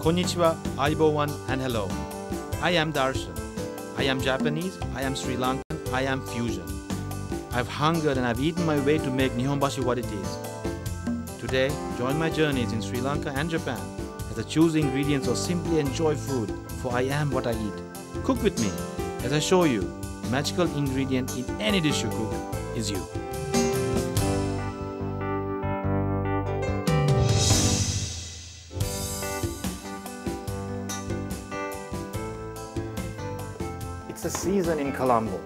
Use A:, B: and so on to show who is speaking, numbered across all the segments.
A: Konnichiwa, Aibowan, and hello. I am Darshan. I am Japanese, I am Sri Lankan, I am fusion. I've hungered and I've eaten my way to make Nihonbashi what it is. Today, join my journeys in Sri Lanka and Japan as I choose ingredients or simply enjoy food, for I am what I eat. Cook with me as I show you the magical ingredient in any dish you cook is you. It's the season in Colombo,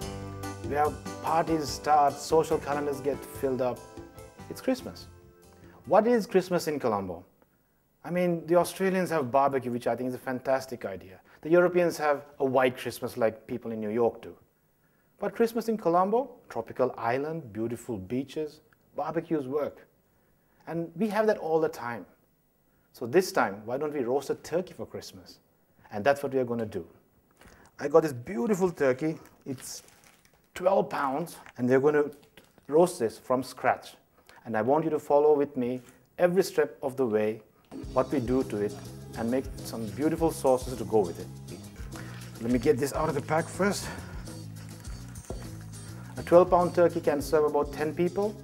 A: where parties start, social calendars get filled up. It's Christmas. What is Christmas in Colombo? I mean, the Australians have barbecue, which I think is a fantastic idea. The Europeans have a white Christmas like people in New York do. But Christmas in Colombo, tropical island, beautiful beaches, barbecues work. And we have that all the time. So this time, why don't we roast a turkey for Christmas? And that's what we are going to do. I got this beautiful turkey. It's 12 pounds, and we're going to roast this from scratch. And I want you to follow with me every step of the way, what we do to it, and make some beautiful sauces to go with it. Let me get this out of the pack first. A 12-pound turkey can serve about 10 people.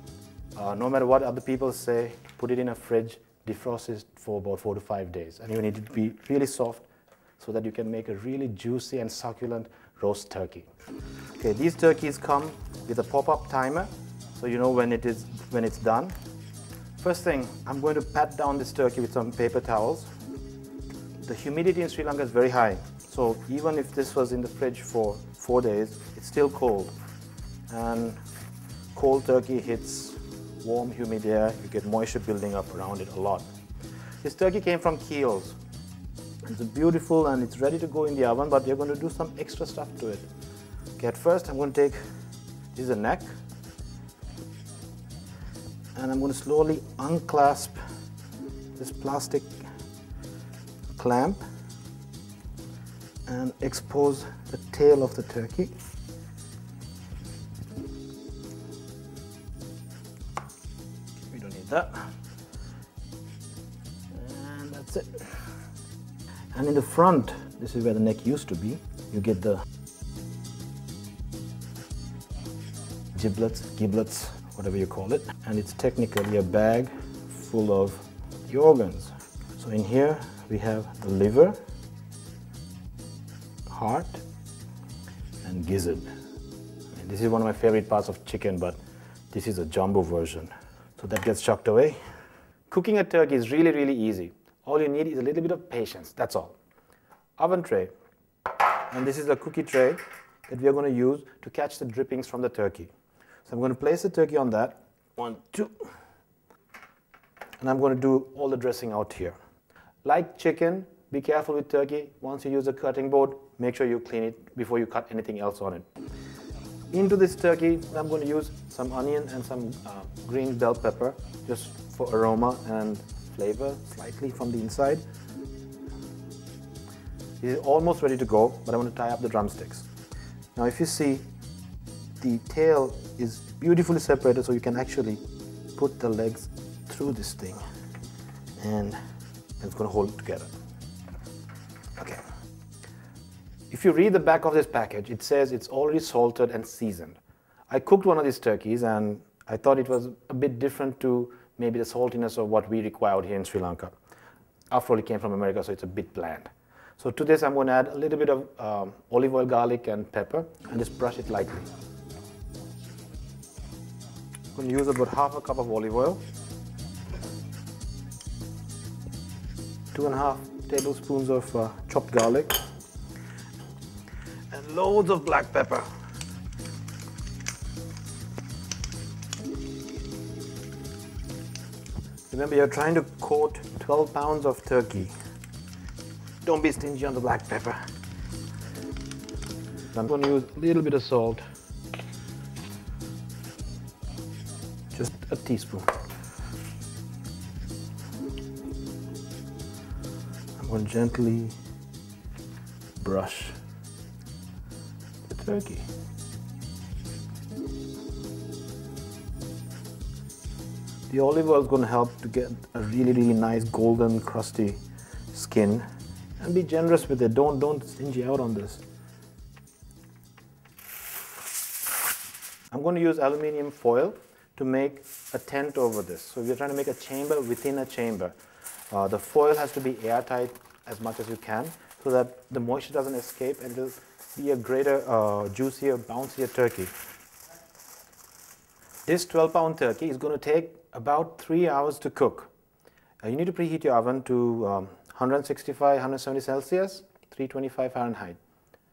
A: No matter what other people say, put it in a fridge, defrost it for about 4 to 5 days. And you need it to be really soft so that you can make a really juicy and succulent roast turkey. Okay, these turkeys come with a pop-up timer, so you know when it's done. First thing, I'm going to pat down this turkey with some paper towels. The humidity in Sri Lanka is very high, so even if this was in the fridge for 4 days, it's still cold. And cold turkey hits warm, humid air, you get moisture building up around it a lot. This turkey came from Keels. It's beautiful and it's ready to go in the oven, but we're going to do some extra stuff to it. Okay, at first I'm going to take, this is the neck, and I'm going to slowly unclasp this plastic clamp and expose the tail of the turkey. We don't need that. And that's it. And in the front, this is where the neck used to be, you get the giblets, whatever you call it. And it's technically a bag full of the organs. So in here, we have the liver, heart, and gizzard. And this is one of my favorite parts of chicken, but this is a jumbo version. So that gets chucked away. Cooking a turkey is really, really easy. All you need is a little bit of patience, that's all. Oven tray, and this is a cookie tray that we are going to use to catch the drippings from the turkey. So I'm going to place the turkey on that, 1, 2, and I'm going to do all the dressing out here. Like chicken, be careful with turkey. Once you use a cutting board, make sure you clean it before you cut anything else on it. Into this turkey, I'm going to use some onion and some green bell pepper, just for aroma and flavor slightly from the inside. This is almost ready to go, but I want to tie up the drumsticks. Now if you see, the tail is beautifully separated, so you can actually put the legs through this thing and it's going to hold it together. Okay. If you read the back of this package, it says it's already salted and seasoned. I cooked one of these turkeys and I thought it was a bit different to maybe the saltiness of what we require out here in Sri Lanka. After all, it came from America, so it's a bit bland. So to this, I'm going to add a little bit of olive oil, garlic, and pepper, and just brush it lightly. I'm going to use about half a cup of olive oil, 2.5 tablespoons of chopped garlic, and loads of black pepper. Remember, you're trying to coat 12 pounds of turkey. Don't be stingy on the black pepper. I'm going to use a little bit of salt. Just a teaspoon. I'm going to gently brush the turkey. The olive oil is going to help to get a really, really nice golden, crusty skin And be generous with it. Don't stingy out on this. I'm going to use aluminium foil to make a tent over this. So we're trying to make a chamber within a chamber. The foil has to be airtight as much as you can so that the moisture doesn't escape and it'll be a greater, juicier, bouncier turkey. This 12-pound turkey is going to take about 3 hours to cook. You need to preheat your oven to 165, 170 Celsius, 325 Fahrenheit.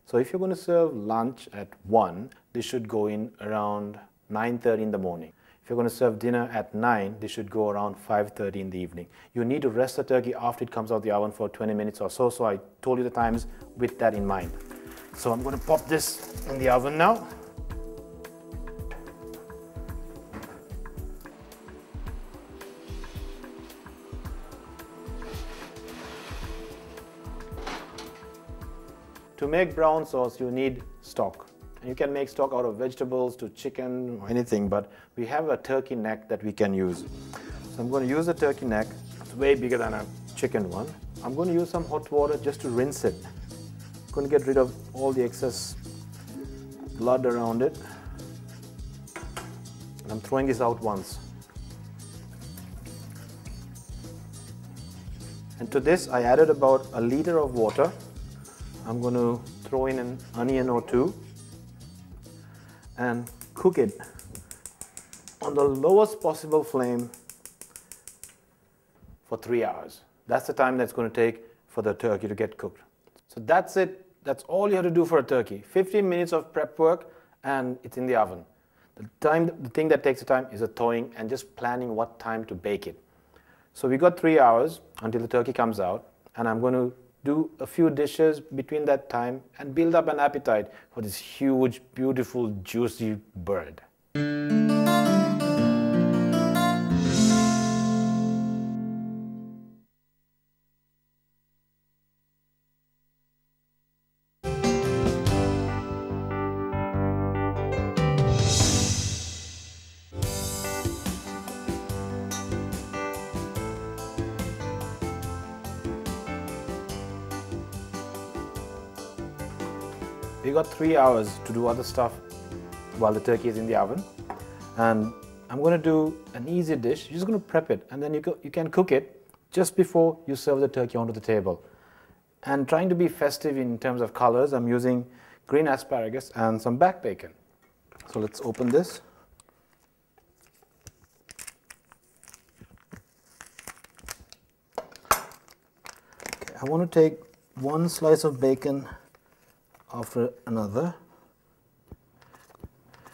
A: So if you're going to serve lunch at 1, this should go in around 9:30 in the morning. If you're going to serve dinner at 9, this should go around 5:30 in the evening. You need to rest the turkey after it comes out of the oven for 20 minutes or so. So I told you the times with that in mind. So I'm going to pop this in the oven now. To make brown sauce, you need stock. And you can make stock out of vegetables to chicken or anything, but we have a turkey neck that we can use. So I'm going to use the turkey neck. It's way bigger than a chicken one. I'm going to use some hot water just to rinse it. I'm going to get rid of all the excess blood around it. And I'm throwing this out once. And to this, I added about a liter of water. I'm going to throw in an onion or two and cook it on the lowest possible flame for 3 hours. That's the time that's going to take for the turkey to get cooked. So that's it. That's all you have to do for a turkey. 15 minutes of prep work and it's in the oven. The thing that takes the time is the thawing and just planning what time to bake it. So we got 3 hours until the turkey comes out, and I'm going to do a few dishes between that time and build up an appetite for this huge, beautiful, juicy bird. We got 3 hours to do other stuff while the turkey is in the oven, and I'm going to do an easy dish. You're just going to prep it, and then you can cook it just before you serve the turkey onto the table. And trying to be festive in terms of colors, I'm using green asparagus and some back bacon. So let's open this. Okay, I want to take one slice of bacon after another,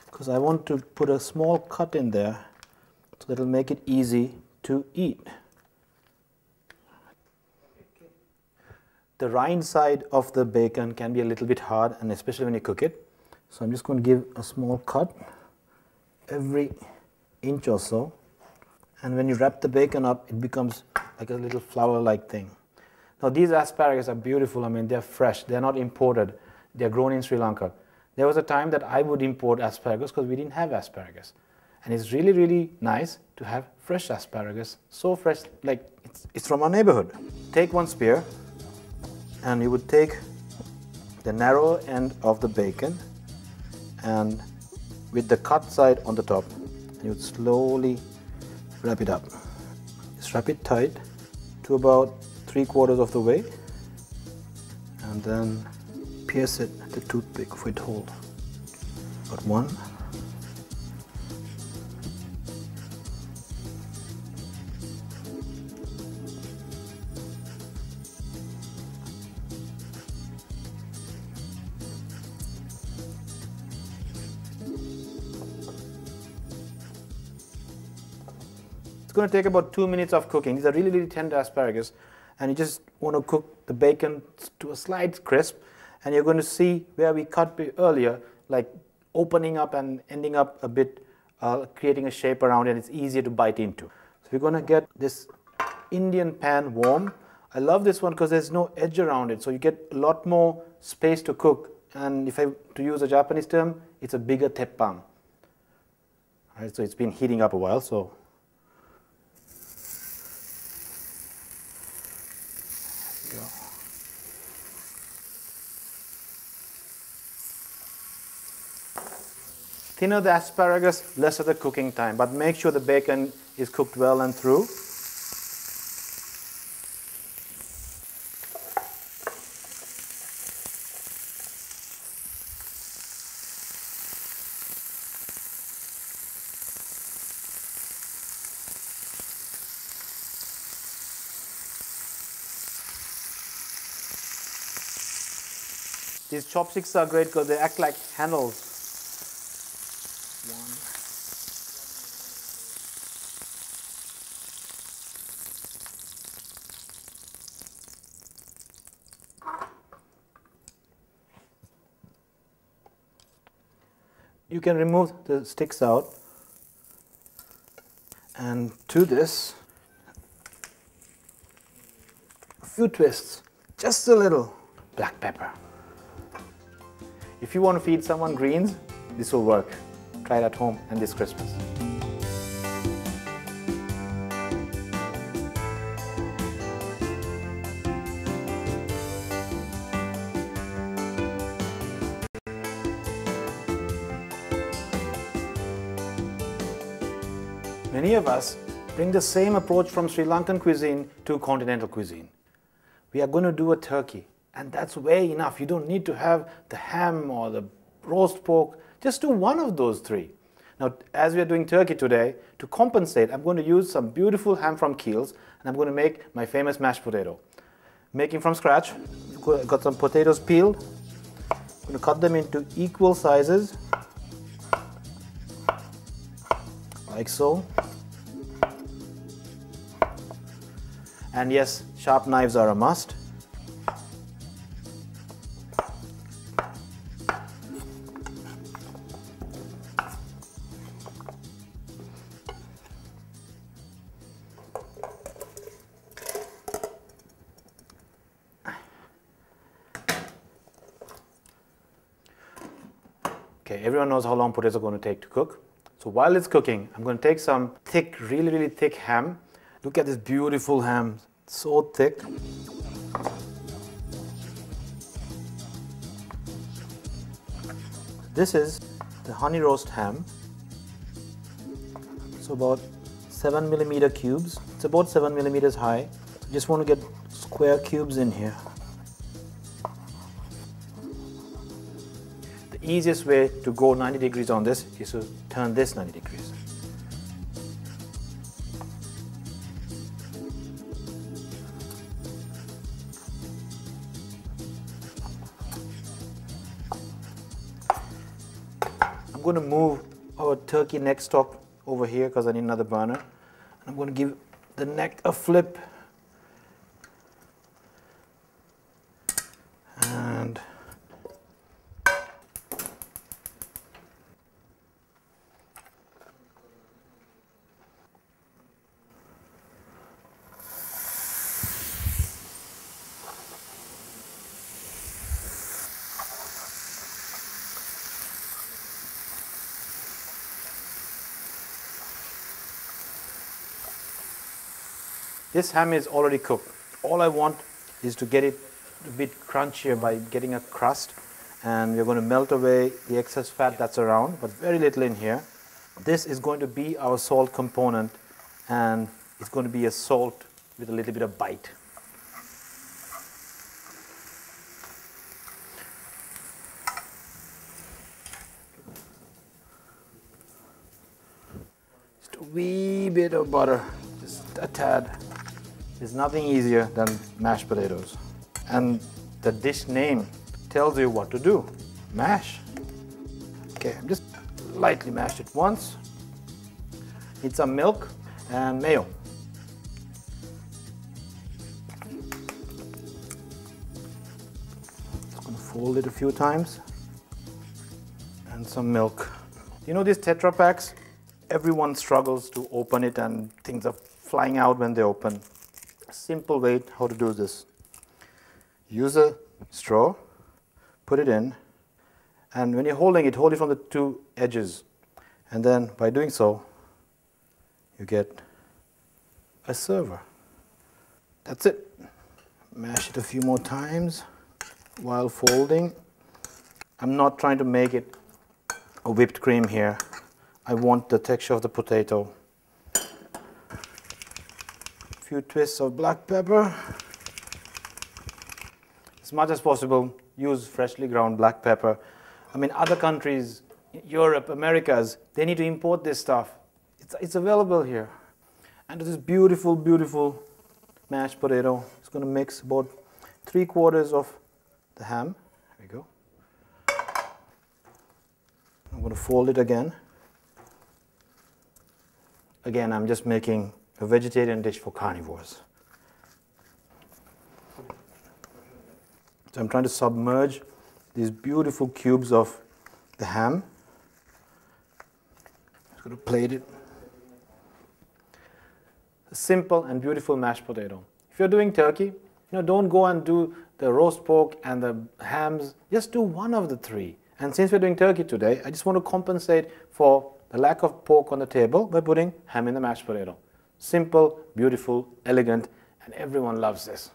A: because I want to put a small cut in there so that it'll make it easy to eat. The rind side of the bacon can be a little bit hard, and especially when you cook it. So I'm just going to give a small cut every inch or so, and when you wrap the bacon up, it becomes like a little flower-like thing. Now these asparagus are beautiful. I mean, they're fresh, they're not imported. They're grown in Sri Lanka. There was a time that I would import asparagus because we didn't have asparagus. And it's really, really nice to have fresh asparagus. So fresh, like it's from our neighborhood. Take one spear, and you would take the narrow end of the bacon, and with the cut side on the top, you would slowly wrap it up. Just wrap it tight to about 3/4 of the way, and then pierce it with the toothpick for it to hold. Got one. It's going to take about 2 minutes of cooking. These are really, really tender asparagus, and you just want to cook the bacon to a slight crisp. And you're going to see where we cut earlier, like opening up and ending up a bit, creating a shape around it, and it's easier to bite into. So we're going to get this Indian pan warm. I love this one because there's no edge around it, so you get a lot more space to cook. And if I to use a Japanese term, it's a bigger teppan. All right, so it's been heating up a while, so. There we go. Thinner the asparagus, lesser the cooking time, but make sure the bacon is cooked well and through. These chopsticks are great because they act like handles. You can remove the sticks out, and to this, a few twists, just a little black pepper. If you want to feed someone greens, this will work. Try it at home and this Christmas. Many of us bring the same approach from Sri Lankan cuisine to continental cuisine. We are going to do a turkey, and that's way enough. You don't need to have the ham or the roast pork. Just do one of those three. Now, as we are doing turkey today, to compensate, I'm going to use some beautiful ham from Keel's, and I'm going to make my famous mashed potato. Making from scratch, got some potatoes peeled. I'm going to cut them into equal sizes, like so. And yes, sharp knives are a must. Okay, everyone knows how long potatoes are going to take to cook. So while it's cooking, I'm going to take some thick, really thick ham. Look at this beautiful ham, so thick. This is the honey roast ham. So about 7mm cubes. It's about 7mm high. Just want to get square cubes in here. The easiest way to go 90 degrees on this is to turn this 90 degrees. I'm going to move our turkey neck stock over here because I need another burner. I'm going to give the neck a flip. And this ham is already cooked. All I want is to get it a bit crunchier by getting a crust, and we're going to melt away the excess fat that's around, but very little in here. This is going to be our salt component, and it's going to be a salt with a little bit of bite. Just a wee bit of butter, just a tad. There's nothing easier than mashed potatoes. And the dish name tells you what to do. Mash. Okay, I'm just lightly mashed it once. Need some milk and mayo. Just gonna fold it a few times. And some milk. You know these Tetra packs? Everyone struggles to open it and things are flying out when they open. A simple way how to do this. Use a straw, put it in, and when you're holding it, hold it from the two edges. And then by doing so, you get a server. That's it. Mash it a few more times while folding. I'm not trying to make it a whipped cream here. I want the texture of the potato. A few twists of black pepper. As much as possible, use freshly ground black pepper. I mean, other countries, Europe, Americas, they need to import this stuff. It's available here. And this beautiful, beautiful mashed potato. It's going to mix about 3/4 of the ham. There we go. I'm going to fold it again. Again, I'm just making a vegetarian dish for carnivores. So I'm trying to submerge these beautiful cubes of the ham. I'm going to plate it. A simple and beautiful mashed potato. If you're doing turkey, don't go and do the roast pork and the hams. Just do one of the three. And since we're doing turkey today, I just want to compensate for the lack of pork on the table by putting ham in the mashed potato. Simple, beautiful, elegant, and everyone loves this.